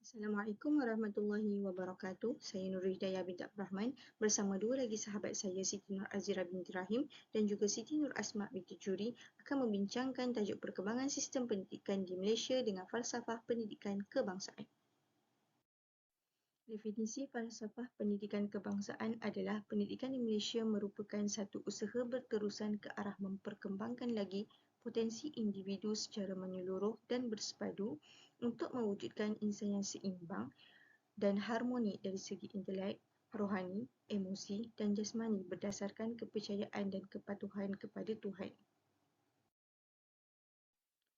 Assalamualaikum warahmatullahi wabarakatuh. Saya Nur Hidayah binti Abdul Rahman bersama dua lagi sahabat saya Siti Nur Azira binti Rahim dan juga Siti Nur Asma binti Juri akan membincangkan tajuk perkembangan sistem pendidikan di Malaysia dengan falsafah pendidikan kebangsaan. Definisi falsafah pendidikan kebangsaan adalah pendidikan di Malaysia merupakan satu usaha berterusan ke arah memperkembangkan lagi potensi individu secara menyeluruh dan bersepadu untuk mewujudkan insan yang seimbang dan harmoni dari segi intelek, rohani, emosi dan jasmani berdasarkan kepercayaan dan kepatuhan kepada Tuhan.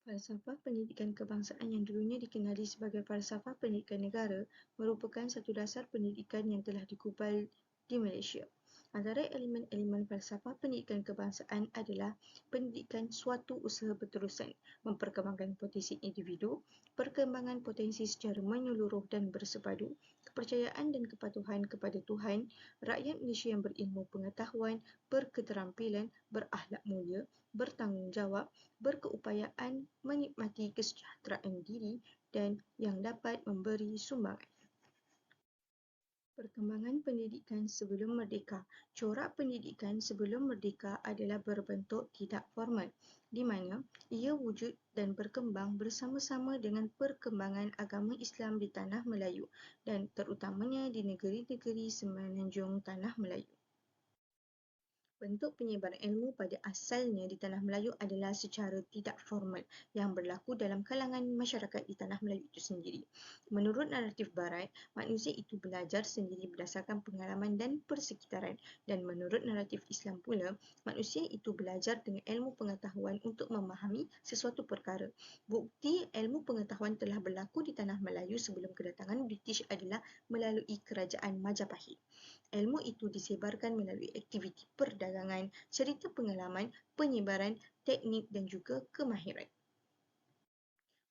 Falsafah pendidikan kebangsaan yang dulunya dikenali sebagai falsafah pendidikan negara merupakan satu dasar pendidikan yang telah dikubal di Malaysia. Antara elemen-elemen falsafah pendidikan kebangsaan adalah pendidikan suatu usaha berterusan, memperkembangkan potensi individu, perkembangan potensi secara menyeluruh dan bersepadu, kepercayaan dan kepatuhan kepada Tuhan, rakyat Malaysia yang berilmu pengetahuan, berketerampilan, berakhlak mulia, bertanggungjawab, berkeupayaan, menikmati kesejahteraan diri dan yang dapat memberi sumbangan. Perkembangan pendidikan sebelum merdeka. Corak pendidikan sebelum merdeka adalah berbentuk tidak formal, di mana ia wujud dan berkembang bersama-sama dengan perkembangan agama Islam di Tanah Melayu dan terutamanya di negeri-negeri semenanjung Tanah Melayu. Bentuk penyebaran ilmu pada asalnya di Tanah Melayu adalah secara tidak formal yang berlaku dalam kalangan masyarakat di Tanah Melayu itu sendiri. Menurut naratif Barat, manusia itu belajar sendiri berdasarkan pengalaman dan persekitaran, dan menurut naratif Islam pula, manusia itu belajar dengan ilmu pengetahuan untuk memahami sesuatu perkara. Bukti ilmu pengetahuan telah berlaku di Tanah Melayu sebelum kedatangan British adalah melalui kerajaan Majapahit. Ilmu itu disebarkan melalui aktiviti perdagangan, cerita pengalaman, penyebaran, teknik dan juga kemahiran.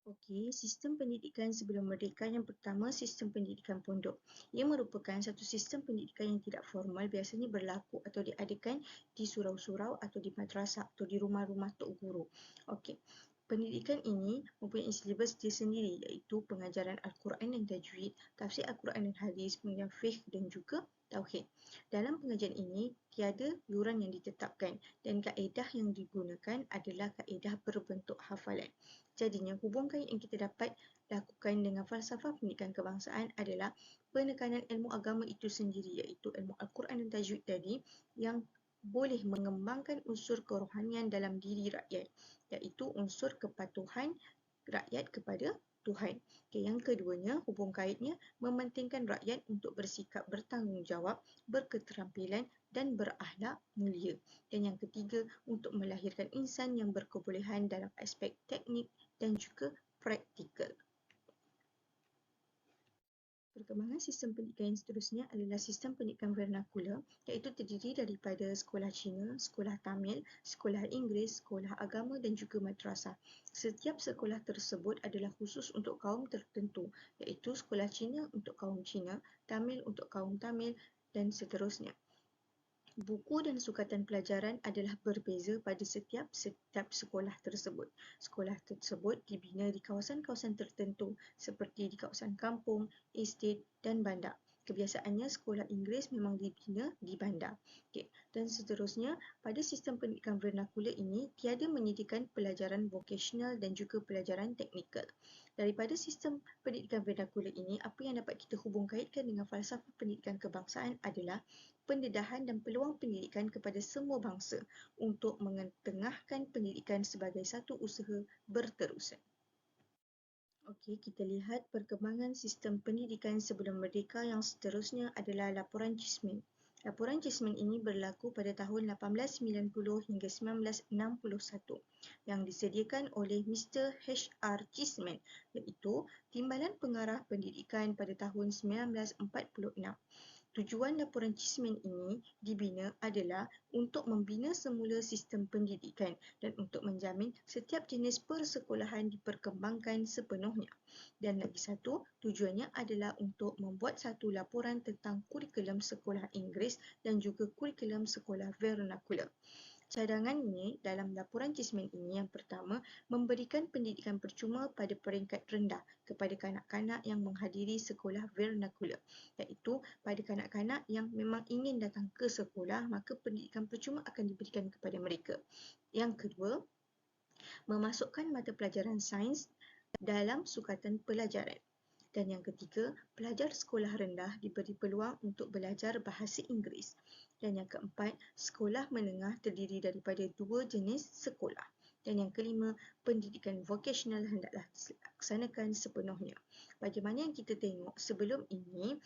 Okey, sistem pendidikan sebelum merdeka yang pertama, sistem pendidikan pondok. Ia merupakan satu sistem pendidikan yang tidak formal, biasanya berlaku atau diadakan di surau-surau atau di madrasah atau di rumah-rumah tok guru. Okey. Pendidikan ini mempunyai silibus dia sendiri, iaitu pengajaran Al-Quran dan Tajwid, tafsir Al-Quran dan Hadis, kemudian fiqh dan juga tauhid. Dalam pengajian ini, tiada yuran yang ditetapkan dan kaedah yang digunakan adalah kaedah berbentuk hafalan. Jadinya, hubung kait yang kita dapat lakukan dengan falsafah pendidikan kebangsaan adalah penekanan ilmu agama itu sendiri, iaitu ilmu Al-Quran dan Tajwid tadi yang boleh mengembangkan unsur kerohanian dalam diri rakyat, iaitu unsur kepatuhan rakyat kepada Tuhan. Okay, yang keduanya, hubung kaitnya mementingkan rakyat untuk bersikap bertanggungjawab, berketerampilan dan berakhlak mulia. Dan yang ketiga, untuk melahirkan insan yang berkebolehan dalam aspek teknik dan juga praktikal. Perkembangan sistem pendidikan yang seterusnya adalah sistem pendidikan vernakular, iaitu terdiri daripada sekolah Cina, sekolah Tamil, sekolah Inggeris, sekolah agama dan juga madrasah. Setiap sekolah tersebut adalah khusus untuk kaum tertentu, iaitu sekolah Cina untuk kaum Cina, Tamil untuk kaum Tamil dan seterusnya. Buku dan sukatan pelajaran adalah berbeza pada setiap sekolah tersebut. Sekolah tersebut dibina di kawasan-kawasan tertentu seperti di kawasan kampung, estet dan bandar. Kebiasaannya sekolah Inggeris memang dibina di bandar. Okay. Dan seterusnya, pada sistem pendidikan vernakular ini tiada menyediakan pelajaran vokasional dan juga pelajaran teknikal. Daripada sistem pendidikan vernakular ini, apa yang dapat kita hubung kaitkan dengan falsafah pendidikan kebangsaan adalah pendedahan dan peluang pendidikan kepada semua bangsa untuk mengetengahkan pendidikan sebagai satu usaha berterusan. Okey, kita lihat perkembangan sistem pendidikan sebelum merdeka yang seterusnya adalah laporan Jasmine. Laporan Jasmine ini berlaku pada tahun 1890 hingga 1961 yang disediakan oleh Mr. H.R. Jasmine, iaitu Timbalan Pengarah Pendidikan pada tahun 1946. Tujuan laporan Jasmine ini dibina adalah untuk membina semula sistem pendidikan dan untuk menjamin setiap jenis persekolahan diperkembangkan sepenuhnya. Dan lagi satu, tujuannya adalah untuk membuat satu laporan tentang kurikulum sekolah Inggeris dan juga kurikulum sekolah vernakular. Cadangannya dalam laporan cismen ini yang pertama, memberikan pendidikan percuma pada peringkat rendah kepada kanak-kanak yang menghadiri sekolah vernakular, iaitu pada kanak-kanak yang memang ingin datang ke sekolah, maka pendidikan percuma akan diberikan kepada mereka. Yang kedua, memasukkan mata pelajaran sains dalam sukatan pelajaran. Dan yang ketiga, pelajar sekolah rendah diberi peluang untuk belajar bahasa Inggeris. Dan yang keempat, sekolah menengah terdiri daripada dua jenis sekolah. Dan yang kelima, pendidikan vokasional hendaklah dilaksanakan sepenuhnya. Bagaimana yang kita tengok sebelum ini,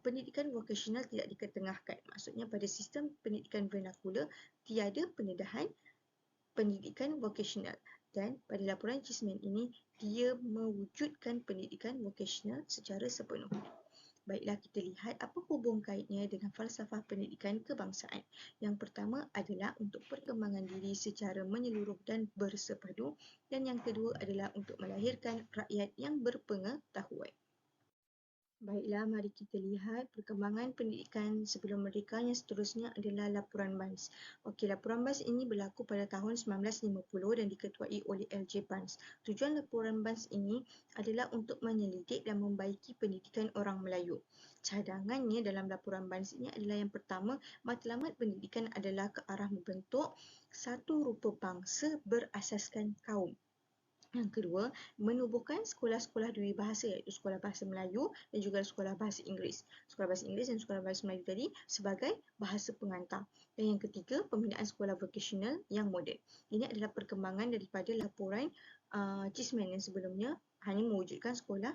pendidikan vokasional tidak diketengahkan. Maksudnya pada sistem pendidikan vernakular, tiada pendedahan pendidikan vokasional. Dan pada laporan cismen ini, dia mewujudkan pendidikan vokasional secara sepenuhnya. Baiklah, kita lihat apa hubung kaitnya dengan falsafah pendidikan kebangsaan. Yang pertama adalah untuk perkembangan diri secara menyeluruh dan bersepadu, dan yang kedua adalah untuk melahirkan rakyat yang berpengetahuan. Baiklah, mari kita lihat perkembangan pendidikan sebelum merdeka yang seterusnya adalah laporan Barnes. Okey, laporan Barnes ini berlaku pada tahun 1950 dan diketuai oleh L.J. Barnes. Tujuan laporan Barnes ini adalah untuk menyelidik dan membaiki pendidikan orang Melayu. Cadangannya dalam laporan Barnes ini adalah yang pertama, matlamat pendidikan adalah ke arah membentuk satu rupa bangsa berasaskan kaum. Yang kedua, menubuhkan sekolah-sekolah dua bahasa, iaitu sekolah bahasa Melayu dan juga sekolah bahasa Inggeris. Sekolah bahasa Inggeris dan sekolah bahasa Melayu tadi sebagai bahasa pengantar. Dan yang ketiga, pembinaan sekolah vokasional yang moden. Ini adalah perkembangan daripada laporan cismen yang sebelumnya hanya mewujudkan sekolah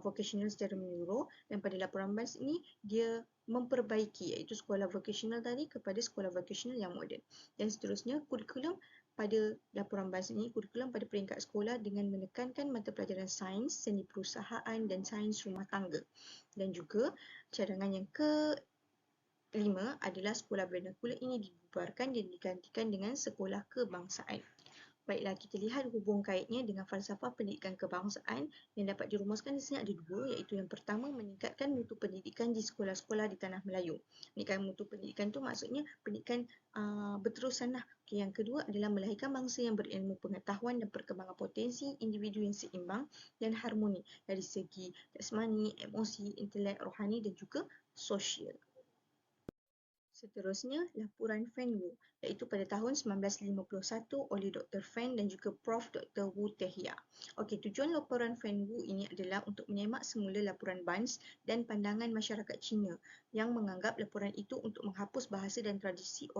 vokasional secara menyeluruh, dan pada laporan Barnes ini dia memperbaiki iaitu sekolah vokasional tadi kepada sekolah vokasional yang moden. Dan seterusnya, kurikulum pada laporan Barnes ini, kurikulum pada peringkat sekolah dengan menekankan mata pelajaran sains, seni perusahaan dan sains rumah tangga. Dan juga cadangan yang kelima adalah sekolah vernakular ini dibubarkan dan digantikan dengan sekolah kebangsaan. Baiklah, kita lihat hubung kaitnya dengan falsafah pendidikan kebangsaan yang dapat dirumuskan di sini ada dua, iaitu yang pertama, meningkatkan mutu pendidikan di sekolah-sekolah di tanah Melayu. Meningkatkan mutu pendidikan tu maksudnya pendidikan berterusan lah. Okay, yang kedua adalah melahirkan bangsa yang berilmu pengetahuan dan perkembangan potensi individu yang seimbang dan harmoni dari segi jasmani, emosi, intelek, rohani dan juga sosial. Seterusnya, laporan Fan Wu, iaitu pada tahun 1951 oleh Dr. Fan dan juga Prof. Dr. Wu Tehya. Okey, tujuan laporan Fan Wu ini adalah untuk menyemak semula laporan Barnes dan pandangan masyarakat Cina yang menganggap laporan itu untuk menghapus bahasa dan tradisi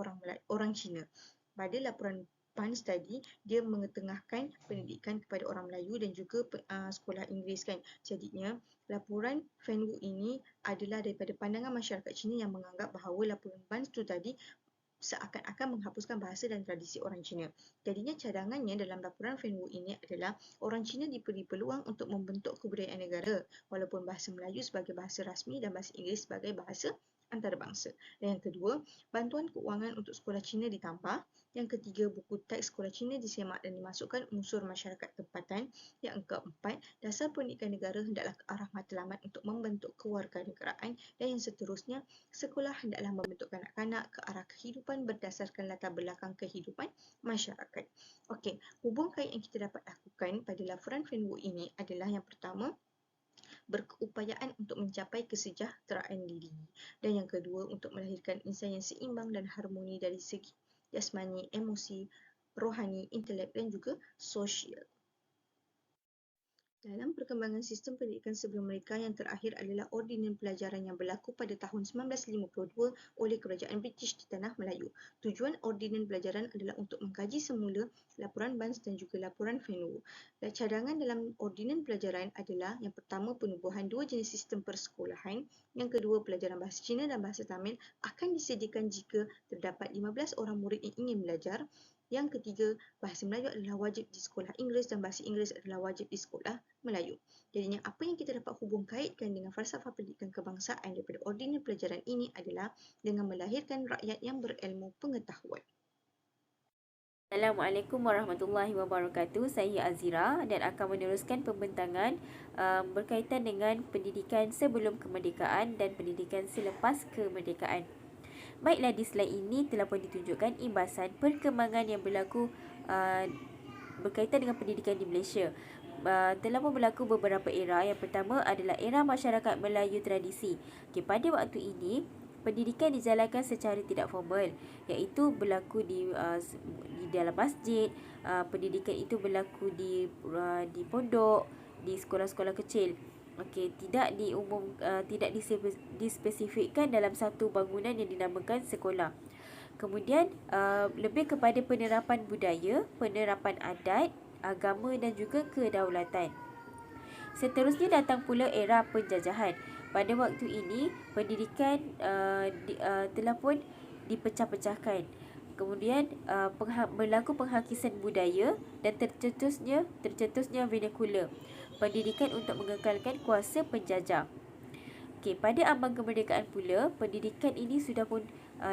orang Cina. Pada laporan Barnes tadi, dia mengetengahkan pendidikan kepada orang Melayu dan juga sekolah Inggeris kan. Jadinya, laporan Fan Wu ini adalah daripada pandangan masyarakat Cina yang menganggap bahawa laporan Barnes tu tadi seakan-akan menghapuskan bahasa dan tradisi orang Cina. Jadinya cadangannya dalam laporan Fan Wu ini adalah orang Cina diberi peluang untuk membentuk kebudayaan negara walaupun bahasa Melayu sebagai bahasa rasmi dan bahasa Inggeris sebagai bahasa antarabangsa. Dan yang kedua, bantuan keuangan untuk sekolah Cina ditambah. Yang ketiga, buku teks sekolah Cina disemak dan dimasukkan unsur masyarakat tempatan. Yang keempat, dasar pendidikan negara hendaklah ke arah matlamat untuk membentuk kewarganegaraan. Dan yang seterusnya, sekolah hendaklah membentuk kanak-kanak ke arah kehidupan berdasarkan latar belakang kehidupan masyarakat. Okey, hubung kait yang kita dapat lakukan pada laporan Fan Wu ini adalah yang pertama, berkeupayaan untuk mencapai kesejahteraan diri. Dan yang kedua, untuk melahirkan insan yang seimbang dan harmoni dari segi jasmani, emosi, rohani, intelek dan juga sosial. Dalam perkembangan sistem pendidikan sebelum mereka, yang terakhir adalah Ordinan Pelajaran yang berlaku pada tahun 1952 oleh Kerajaan British di Tanah Melayu. Tujuan Ordinan Pelajaran adalah untuk mengkaji semula laporan Barnes dan juga laporan Fan Wu. Dan cadangan dalam Ordinan Pelajaran adalah yang pertama, penubuhan dua jenis sistem persekolahan. Yang kedua, pelajaran bahasa Cina dan bahasa Tamil akan disediakan jika terdapat 15 orang murid yang ingin belajar. Yang ketiga, bahasa Melayu adalah wajib di sekolah Inggeris dan bahasa Inggeris adalah wajib di sekolah Melayu. Jadinya apa yang kita dapat hubung kaitkan dengan falsafah pendidikan kebangsaan daripada Ordinan Pelajaran ini adalah dengan melahirkan rakyat yang berilmu pengetahuan. Assalamualaikum warahmatullahi wabarakatuh. Saya Azira dan akan meneruskan pembentangan berkaitan dengan pendidikan sebelum kemerdekaan dan pendidikan selepas kemerdekaan. Baiklah, di slide ini telah pun ditunjukkan imbasan perkembangan yang berlaku berkaitan dengan pendidikan di Malaysia. Telah pun berlaku beberapa era. Yang pertama adalah era masyarakat Melayu tradisi. Pada waktu ini, pendidikan dijalankan secara tidak formal, iaitu berlaku di dalam masjid. Pendidikan itu berlaku di pondok, di sekolah-sekolah kecil. Tidak dispesifikkan dalam satu bangunan yang dinamakan sekolah. Kemudian lebih kepada penerapan budaya, penerapan adat, agama dan juga kedaulatan. Seterusnya datang pula era penjajahan. Pada waktu ini, pendidikan telah pun dipecah-pecahkan. Kemudian berlaku penghakisan budaya dan tercetusnya vernacular. Pendidikan untuk mengekalkan kuasa penjajah. Pada ambang kemerdekaan pula, pendidikan ini sudah pun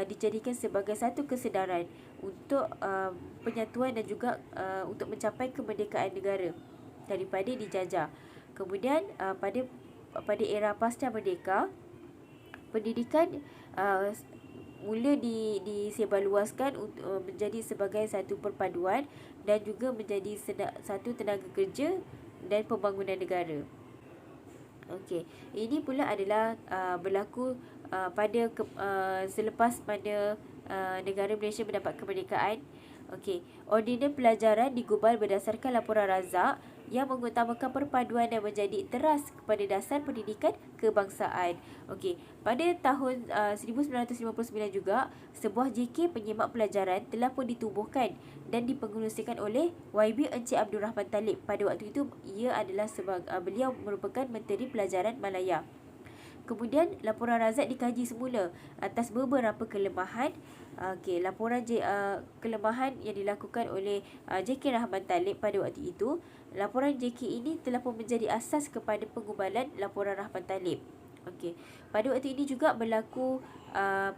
dijadikan sebagai satu kesedaran untuk penyatuan dan juga untuk mencapai kemerdekaan negara daripada dijajah. Kemudian pada era pasca merdeka, pendidikan mula disebarluaskan menjadi sebagai satu perpaduan dan juga menjadi satu tenaga kerja dan pembangunan negara. Ini pula adalah berlaku selepas pada negara Malaysia mendapat kemerdekaan. Ordinan pelajaran digubal berdasarkan laporan Razak yang mengutamakan perpaduan dan menjadi teras kepada dasar pendidikan kebangsaan. Pada tahun 1959 juga, sebuah JK penyimak pelajaran telah pun ditubuhkan dan dipengerusikan oleh YB Encik Abdul Rahman Talib. Pada waktu itu, beliau merupakan Menteri Pelajaran Malaya. Kemudian laporan Razak dikaji semula atas beberapa kelemahan. Laporan kelemahan yang dilakukan oleh JK Rahman Talib pada waktu itu. Laporan JK ini telah pun menjadi asas kepada pengubalan laporan Rahman Talib. Pada waktu ini juga berlaku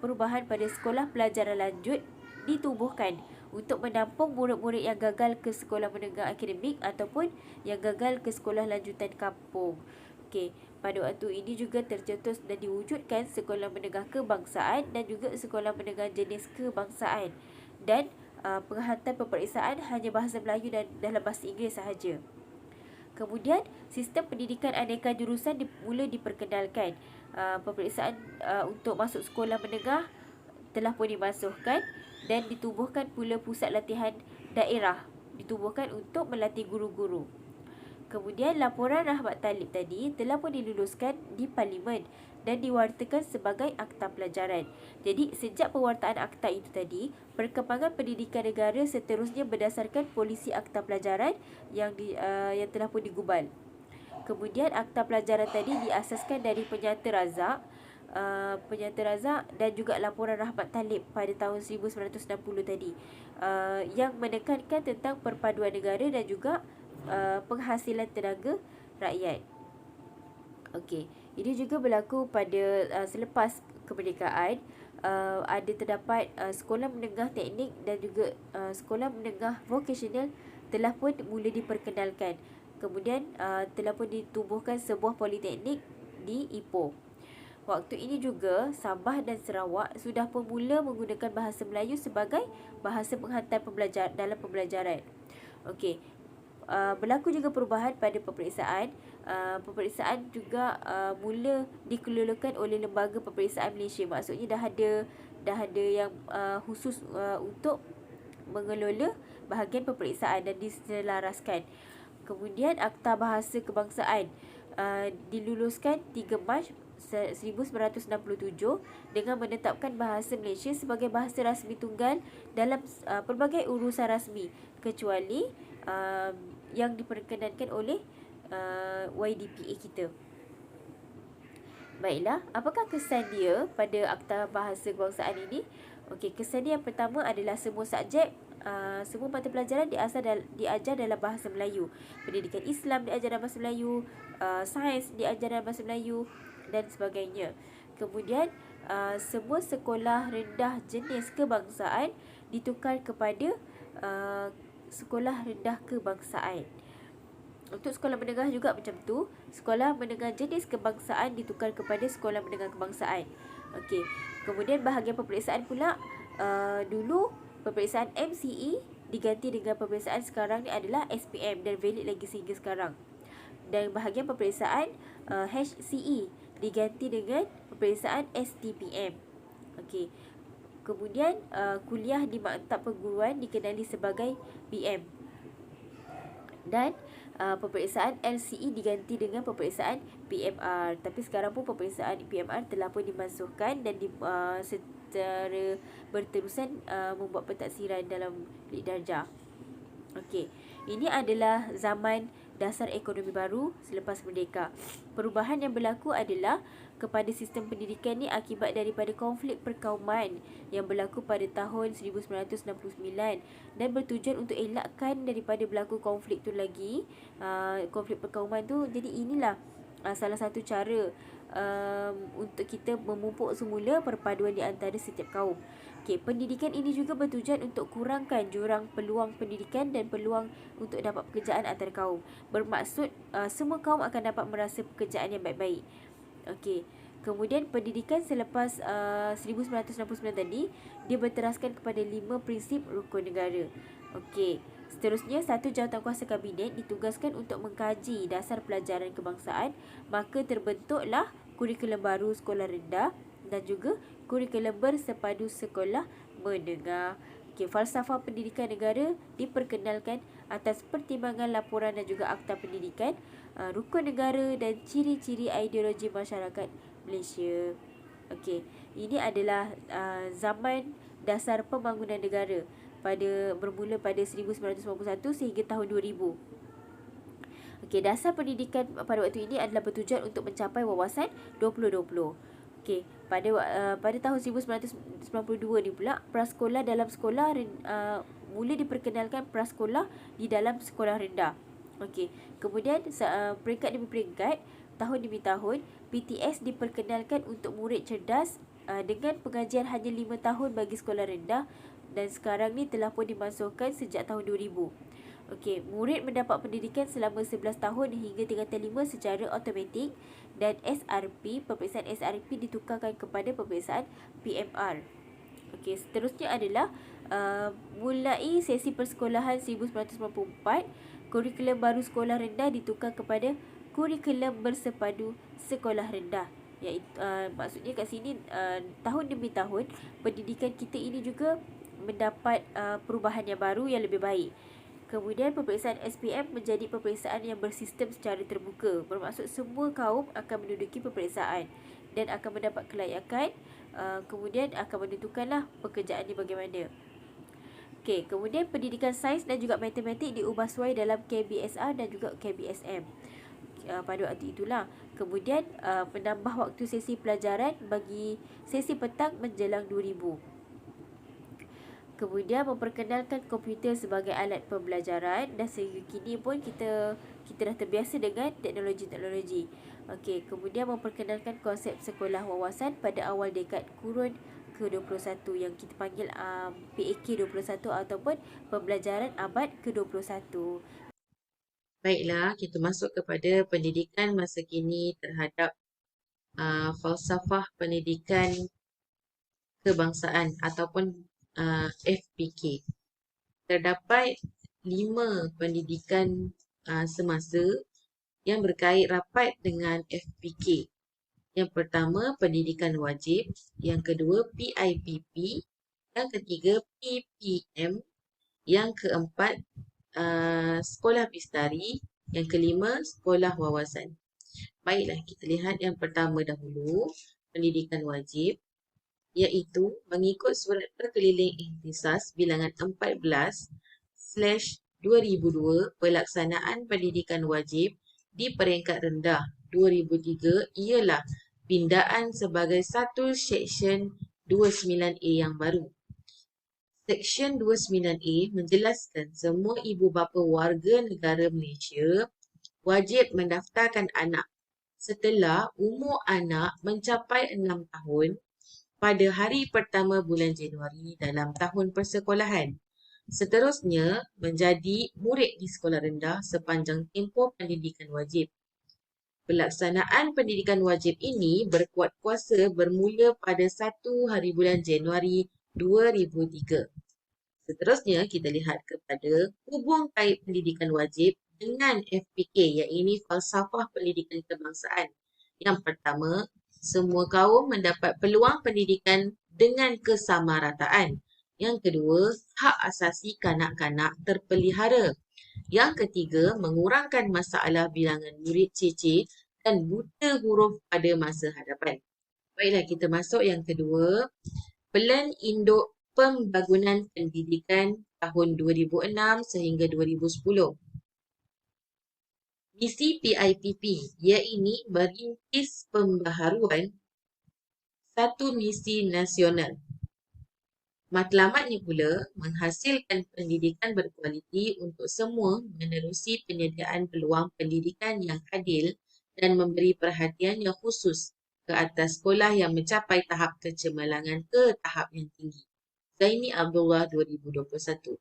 perubahan pada sekolah pelajaran lanjut ditubuhkan untuk menampung murid-murid yang gagal ke sekolah menengah akademik ataupun yang gagal ke sekolah lanjutan kampung. Pada waktu ini juga tercetus dan diwujudkan sekolah menengah kebangsaan dan juga sekolah menengah jenis kebangsaan. Dan penghantar peperiksaan hanya bahasa Melayu dan dalam bahasa Inggeris sahaja. Kemudian, sistem pendidikan aneka jurusan mula diperkenalkan. Peperiksaan untuk masuk sekolah menengah telah pun dimasukkan dan ditubuhkan pula pusat latihan daerah. Ditubuhkan untuk melatih guru-guru. Kemudian laporan Rahmat Talib tadi telah pun diluluskan di Parlimen dan diwartakan sebagai akta pelajaran. Jadi sejak pewartaan akta itu tadi, perkembangan pendidikan negara seterusnya berdasarkan polisi akta pelajaran yang telah pun digubal. Kemudian akta pelajaran tadi diasaskan dari Penyata Razak dan juga laporan Rahmat Talib pada tahun 1960 tadi yang menekankan tentang perpaduan negara dan juga penghasilan tenaga rakyat. Ini juga berlaku pada selepas kemerdekaan. Ada terdapat sekolah menengah teknik dan juga sekolah menengah vocational telah pun mula diperkenalkan. Kemudian telah pun ditubuhkan sebuah politeknik di Ipoh. Waktu ini juga Sabah dan Sarawak sudah pun mula menggunakan bahasa Melayu sebagai bahasa penghantar dalam pembelajaran. Berlaku juga perubahan pada peperiksaan. Peperiksaan juga mula dikelolakan oleh Lembaga Peperiksaan Malaysia. Maksudnya dah ada yang khusus untuk mengelola bahagian peperiksaan dan diselaraskan. Kemudian Akta Bahasa Kebangsaan diluluskan 3 Mac 1967 dengan menetapkan bahasa Malaysia sebagai bahasa rasmi tunggal dalam pelbagai urusan rasmi kecuali yang diperkenankan oleh YDPA kita. Baiklah, apakah kesan dia pada Akta Bahasa Kebangsaan ini? Kesan dia yang pertama adalah semua mata pelajaran diajar dalam bahasa Melayu. Pendidikan Islam diajar dalam bahasa Melayu, sains diajar dalam bahasa Melayu dan sebagainya. Kemudian semua sekolah rendah jenis kebangsaan ditukar kepada sekolah rendah kebangsaan. Untuk sekolah menengah juga macam tu. Sekolah menengah jenis kebangsaan ditukar kepada sekolah menengah kebangsaan. Okey. Kemudian bahagian peperiksaan pula, dulu peperiksaan MCE diganti dengan peperiksaan sekarang ni adalah SPM dan valid lagi sehingga sekarang. Dan bahagian peperiksaan HCE diganti dengan peperiksaan STPM. Okey. Kemudian kuliah di maktab perguruan dikenali sebagai PM. Dan peperiksaan LCE diganti dengan peperiksaan PMR. Tapi sekarang pun peperiksaan PMR telah pun dimasukkan dan secara berterusan membuat pentaksiran dalam bilik darjah. Okey, ini adalah zaman dasar ekonomi baru selepas merdeka. Perubahan yang berlaku adalah kepada sistem pendidikan ni akibat daripada konflik perkauman yang berlaku pada tahun 1969 dan bertujuan untuk elakkan daripada berlaku konflik tu lagi, konflik perkauman tu. Jadi inilah salah satu cara untuk kita memupuk semula perpaduan di antara setiap kaum. Okey, pendidikan ini juga bertujuan untuk kurangkan jurang peluang pendidikan dan peluang untuk dapat pekerjaan antara kaum. Bermaksud semua kaum akan dapat merasa pekerjaan yang baik-baik. Okey. Kemudian pendidikan selepas 1969 tadi, dia berteraskan kepada 5 prinsip rukun negara. Okey. Seterusnya, satu jawatankuasa kabinet ditugaskan untuk mengkaji dasar pelajaran kebangsaan, maka terbentuklah kurikulum baru sekolah rendah dan juga kurikulum bersepadu sekolah menengah. Okey, falsafah pendidikan negara diperkenalkan atas pertimbangan laporan dan juga akta pendidikan, rukun negara dan ciri-ciri ideologi masyarakat Malaysia. Okey, ini adalah zaman dasar pembangunan negara bermula pada 1991 sehingga tahun 2000. Okey, dasar pendidikan pada waktu ini adalah bertujuan untuk mencapai wawasan 2020. Okey, pada tahun 1992 ni pula, prasekolah dalam sekolah mula diperkenalkan prasekolah di dalam sekolah rendah. Okey, kemudian peringkat demi peringkat, tahun demi tahun, PTS diperkenalkan untuk murid cerdas dengan pengajian hanya 5 tahun bagi sekolah rendah dan sekarang ni telah pun dimasukkan sejak tahun 2000. Okey, murid mendapat pendidikan selama 11 tahun hingga tingkatan 5 secara automatik dan peperiksaan SRP ditukarkan kepada peperiksaan PMR. Okey, seterusnya adalah mulai sesi persekolahan 1994, kurikulum baru sekolah rendah ditukar kepada kurikulum bersepadu sekolah rendah. Iaitu, maksudnya kat sini tahun demi tahun pendidikan kita ini juga mendapat perubahan yang baru yang lebih baik. Kemudian peperiksaan SPM menjadi peperiksaan yang bersistem secara terbuka. Bermaksud semua kaum akan menduduki peperiksaan dan akan mendapat kelayakan. Kemudian akan menentukanlah pekerjaan ni bagaimana. Okey, kemudian pendidikan sains dan juga matematik diubah suai dalam KBSR dan juga KBSM. Pada waktu itulah. Kemudian menambah waktu sesi pelajaran bagi sesi petang menjelang 2000. Kemudian memperkenalkan komputer sebagai alat pembelajaran dan sehingga kini pun kita dah terbiasa dengan teknologi-teknologi. Okey, kemudian memperkenalkan konsep sekolah wawasan pada awal dekad kurun ke-21 yang kita panggil PAK 21 ataupun pembelajaran abad ke-21. Baiklah, kita masuk kepada pendidikan masa kini terhadap falsafah pendidikan kebangsaan ataupun FPK. Terdapat 5 pendidikan semasa yang berkait rapat dengan FPK. Yang pertama, pendidikan wajib. Yang kedua, PIPP. Yang ketiga, PPM. Yang keempat, sekolah pistari. Yang kelima, sekolah wawasan. Baiklah, kita lihat yang pertama dahulu, pendidikan wajib, iaitu mengikut Surat Perkeliling Ikhtisas bilangan 14/2002 pelaksanaan pendidikan wajib di peringkat rendah 2003 ialah pindaan sebagai satu Seksyen 29A yang baru. Seksyen 29A menjelaskan semua ibu bapa warga negara Malaysia wajib mendaftarkan anak setelah umur anak mencapai 6 tahun pada hari pertama bulan Januari dalam tahun persekolahan. Seterusnya, menjadi murid di sekolah rendah sepanjang tempoh pendidikan wajib. Pelaksanaan pendidikan wajib ini berkuat kuasa bermula pada 1 hari bulan Januari 2003. Seterusnya, kita lihat kepada hubung kait pendidikan wajib dengan FPK, iaitu Falsafah Pendidikan Kebangsaan. Yang pertama, semua kaum mendapat peluang pendidikan dengan kesamarataan. Yang kedua, hak asasi kanak-kanak terpelihara. Yang ketiga, mengurangkan masalah bilangan murid ceceh dan buta huruf pada masa hadapan. Baiklah, kita masuk yang kedua. Pelan Induk Pembangunan Pendidikan tahun 2006 sehingga 2010. Misi PIPP, iaitu merintis pembaharuan satu misi nasional. Matlamatnya pula menghasilkan pendidikan berkualiti untuk semua menerusi penyediaan peluang pendidikan yang adil dan memberi perhatian yang khusus ke atas sekolah yang mencapai tahap kecemerlangan ke tahap yang tinggi. Zaini Abdullah 2021.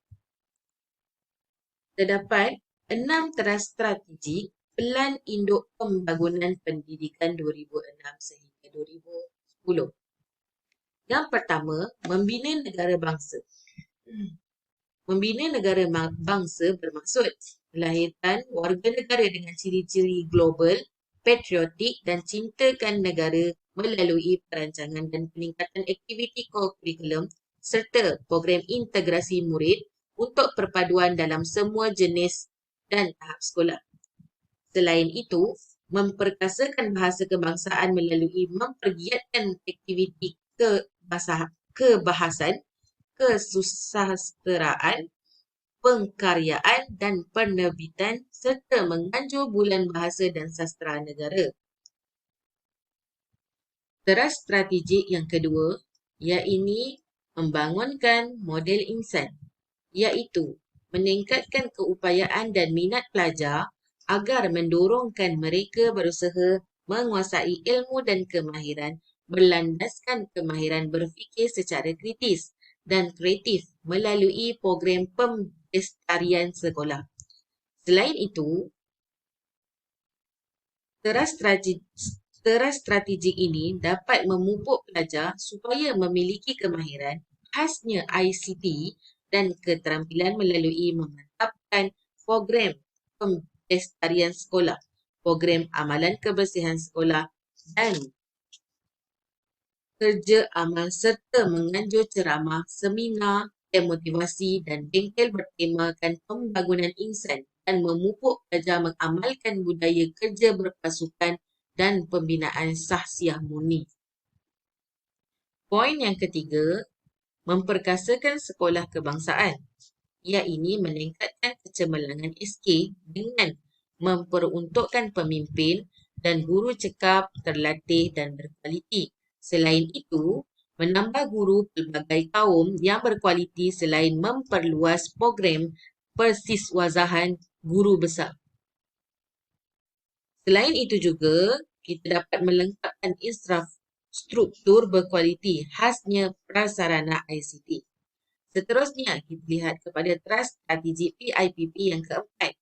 Terdapat 6 teras strategik Pelan Induk Pembangunan Pendidikan 2006 sehingga 2010. Yang pertama, membina negara bangsa. Membina negara bangsa bermaksud melahirkan warga negara dengan ciri-ciri global, patriotik dan cintakan negara melalui perancangan dan peningkatan aktiviti kurikulum serta program integrasi murid untuk perpaduan dalam semua jenis dan tahap sekolah. Selain itu, memperkasakan bahasa kebangsaan melalui mempergiatkan aktiviti kebahasan, kesusasteraan, pengkaryaan dan penerbitan serta menganjur Bulan Bahasa dan Sastera Negara. Teras strategik yang kedua, iaitu membangunkan model insan, iaitu meningkatkan keupayaan dan minat pelajar agar mendorongkan mereka berusaha menguasai ilmu dan kemahiran berlandaskan kemahiran berfikir secara kritis dan kreatif melalui program pelestarian sekolah. Selain itu, teras strategik ini dapat memupuk pelajar supaya memiliki kemahiran khasnya ICT dan keterampilan melalui memantapkan program pelestarian sekolah, program amalan kebersihan sekolah dan kerja amal serta menganjur ceramah, seminar, motivasi dan bengkel bertemakan pembangunan insan dan memupuk pelajar mengamalkan budaya kerja berpasukan dan pembinaan sahsiah murni. Poin yang ketiga, memperkasakan sekolah kebangsaan, iaitu meningkatkan kecemerlangan SK dengan memperuntukkan pemimpin dan guru cekap, terlatih dan berkualiti. Selain itu, menambah guru pelbagai kaum yang berkualiti selain memperluas program persiswazahan guru besar. Selain itu juga, kita dapat melengkapkan infrastruktur berkualiti khasnya prasarana ICT. Seterusnya, kita lihat kepada teras strategik PIPP yang keempat.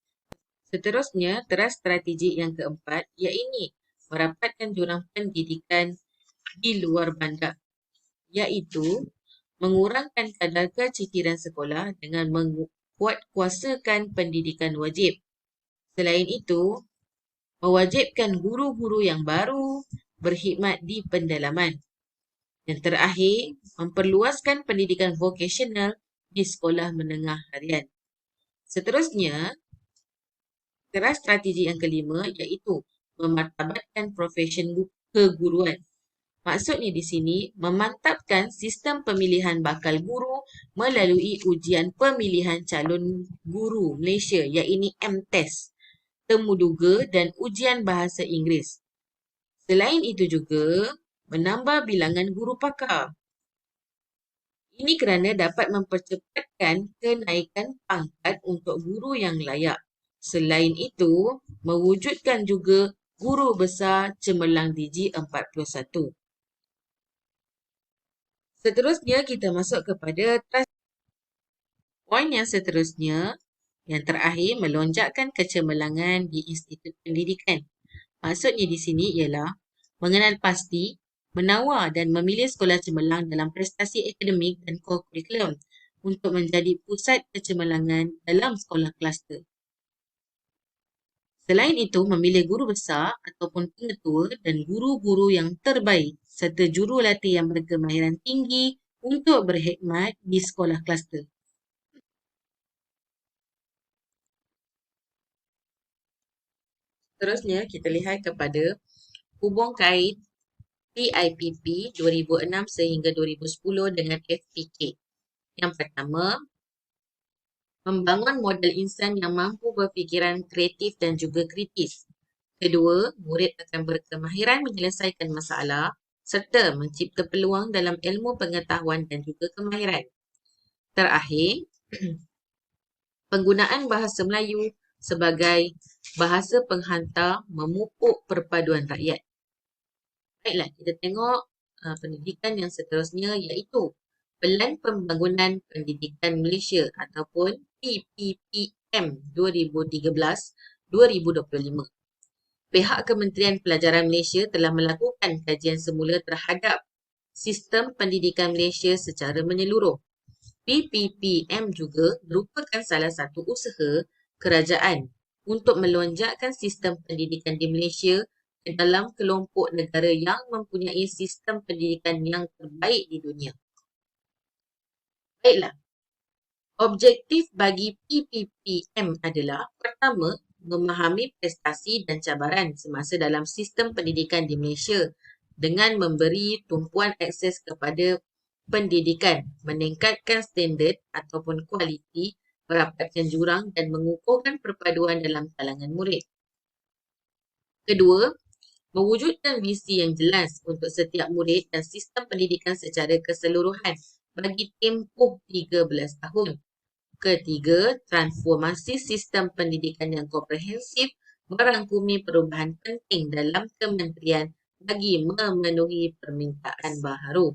Teras strategik yang keempat iaitu merapatkan jurang pendidikan di luar bandar, iaitu mengurangkan kadar keciciran sekolah dengan menguatkuasakan pendidikan wajib. Selain itu, mewajibkan guru-guru yang baru berkhidmat di pendalaman. Yang terakhir, memperluaskan pendidikan vokasional di sekolah menengah harian. Seterusnya, teras strategi yang kelima iaitu memartabatkan profesion keguruan. Maksudnya di sini, memantapkan sistem pemilihan bakal guru melalui ujian pemilihan calon guru Malaysia iaitu MTES, temuduga dan ujian bahasa Inggeris. Selain itu juga, menambah bilangan guru pakar. Ini kerana dapat mempercepatkan kenaikan pangkat untuk guru yang layak. Selain itu, mewujudkan juga guru besar cemerlang Digi 41. Seterusnya, kita masuk kepada poin yang seterusnya. Yang terakhir, melonjakkan kecemerlangan di institut pendidikan. Maksudnya di sini ialah mengenal pasti, menawar dan memilih sekolah cemerlang dalam prestasi akademik dan kurikulum untuk menjadi pusat kecemerlangan dalam sekolah kluster. Selain itu, memilih guru besar ataupun pengetua dan guru-guru yang terbaik serta jurulatih yang berkemahiran tinggi untuk berkhidmat di sekolah kluster. Seterusnya, kita lihat kepada hubung kait PIPP 2006 sehingga 2010 dengan FPK. Yang pertama, membangun model insan yang mampu berfikiran kreatif dan juga kritis. Kedua, murid akan berkemahiran menyelesaikan masalah serta mencipta peluang dalam ilmu pengetahuan dan juga kemahiran. Terakhir, penggunaan bahasa Melayu sebagai bahasa penghantar memupuk perpaduan rakyat. Baiklah, kita tengok pendidikan yang seterusnya iaitu Pelan Pembangunan Pendidikan Malaysia ataupun PPPM 2013-2025. Pihak Kementerian Pelajaran Malaysia telah melakukan kajian semula terhadap sistem pendidikan Malaysia secara menyeluruh. PPPM juga merupakan salah satu usaha kerajaan untuk melonjakkan sistem pendidikan di Malaysia ke dalam kelompok negara yang mempunyai sistem pendidikan yang terbaik di dunia. Baiklah, objektif bagi PPPM adalah pertama, memahami prestasi dan cabaran semasa dalam sistem pendidikan di Malaysia dengan memberi tumpuan akses kepada pendidikan, meningkatkan standard ataupun kualiti, merapatkan jurang dan mengukuhkan perpaduan dalam kalangan murid. Kedua, mewujudkan visi yang jelas untuk setiap murid dan sistem pendidikan secara keseluruhan bagi tempoh 13 tahun. Ketiga, transformasi sistem pendidikan yang komprehensif merangkumi perubahan penting dalam kementerian bagi memenuhi permintaan baharu.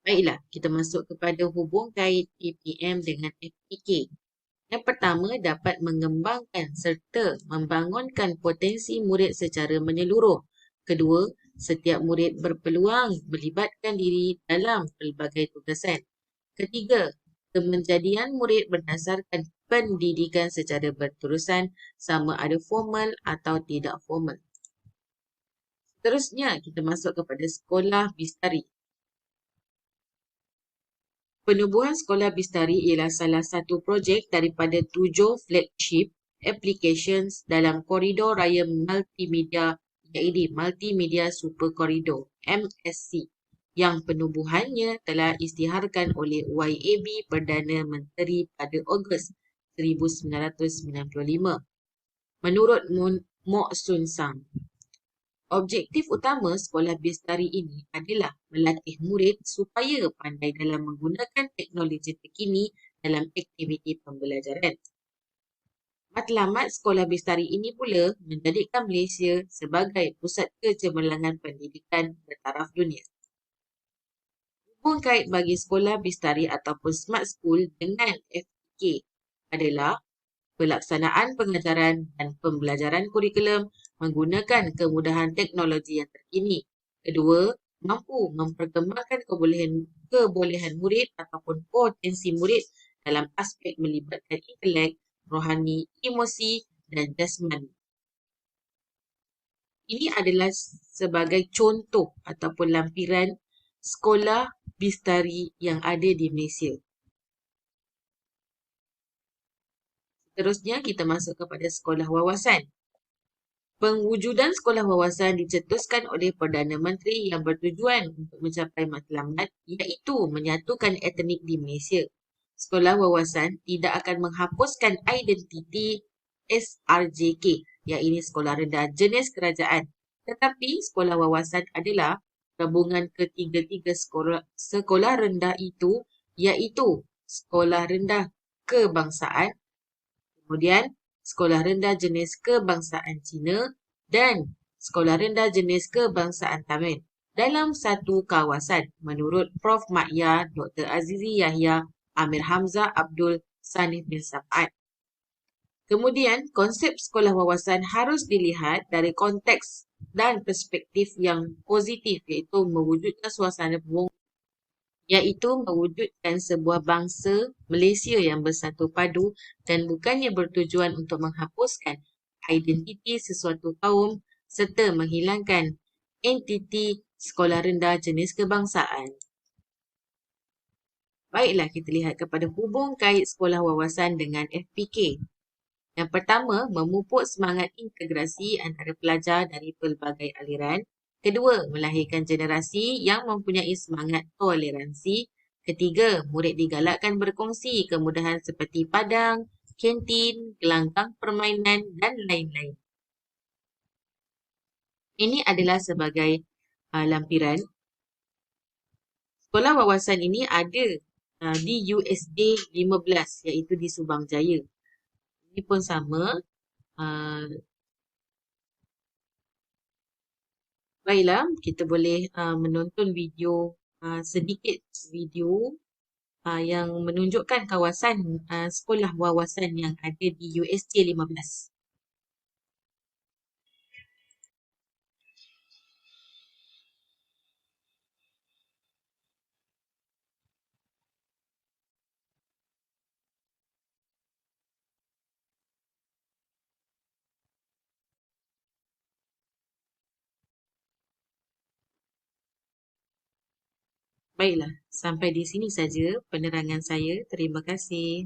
Baiklah, kita masuk kepada hubung kait PPM dengan FPK. Yang pertama, dapat mengembangkan serta membangunkan potensi murid secara menyeluruh. Kedua, setiap murid berpeluang melibatkan diri dalam pelbagai tugasan. Ketiga, kemenjadian murid berdasarkan pendidikan secara berterusan sama ada formal atau tidak formal. Seterusnya, kita masuk kepada sekolah Bistari. Penubuhan Sekolah Bistari ialah salah satu projek daripada 7 flagship applications dalam koridor raya multimedia iaitu Multimedia Super Corridor MSC yang penubuhannya telah isytiharkan oleh YAB Perdana Menteri pada Ogos 1995. Menurut Mok Sun Sang, objektif utama sekolah Bistari ini adalah melatih murid supaya pandai dalam menggunakan teknologi terkini dalam aktiviti pembelajaran. Matlamat sekolah Bistari ini pula menjadikan Malaysia sebagai pusat kecemerlangan pendidikan bertaraf dunia. Hubung kait bagi sekolah Bistari ataupun Smart School dengan FPK adalah pelaksanaan pengajaran dan pembelajaran kurikulum menggunakan kemudahan teknologi yang terkini. Kedua, mampu memperkembangkan kebolehan murid ataupun potensi murid dalam aspek melibatkan intelek, rohani, emosi dan jasmani. Ini adalah sebagai contoh ataupun lampiran sekolah Bistari yang ada di Malaysia. Seterusnya, kita masuk kepada sekolah wawasan. Pengwujudan sekolah wawasan dicetuskan oleh Perdana Menteri yang bertujuan untuk mencapai matlamat iaitu menyatukan etnik di Malaysia. Sekolah wawasan tidak akan menghapuskan identiti SRJK, iaitu sekolah rendah jenis kerajaan. Tetapi sekolah wawasan adalah gabungan ketiga-tiga sekolah rendah itu iaitu sekolah rendah kebangsaan, kemudian sekolah rendah jenis kebangsaan Cina dan sekolah rendah jenis kebangsaan Tamil dalam satu kawasan menurut Prof. Makya Dr. Azizi Yahya Amir Hamzah Abdul Sanif bin Saf'at. Kemudian, konsep sekolah wawasan harus dilihat dari konteks dan perspektif yang positif, iaitu mewujudkan suasana iaitu mewujudkan sebuah bangsa Malaysia yang bersatu padu dan bukannya bertujuan untuk menghapuskan identiti sesuatu kaum serta menghilangkan entiti sekolah rendah jenis kebangsaan. Baiklah, kita lihat kepada hubung kait sekolah wawasan dengan FPK. Yang pertama, memupuk semangat integrasi antara pelajar dari pelbagai aliran. Kedua, melahirkan generasi yang mempunyai semangat toleransi. Ketiga, murid digalakkan berkongsi kemudahan seperti padang, kantin, gelanggang permainan dan lain-lain. Ini adalah sebagai lampiran. Sekolah wawasan ini ada di USD 15 iaitu di Subang Jaya. Ini pun sama. Baiklah, kita boleh menonton video, sedikit video yang menunjukkan kawasan sekolah wawasan yang ada di USJ 15. Baiklah, sampai di sini saja penerangan saya. Terima kasih.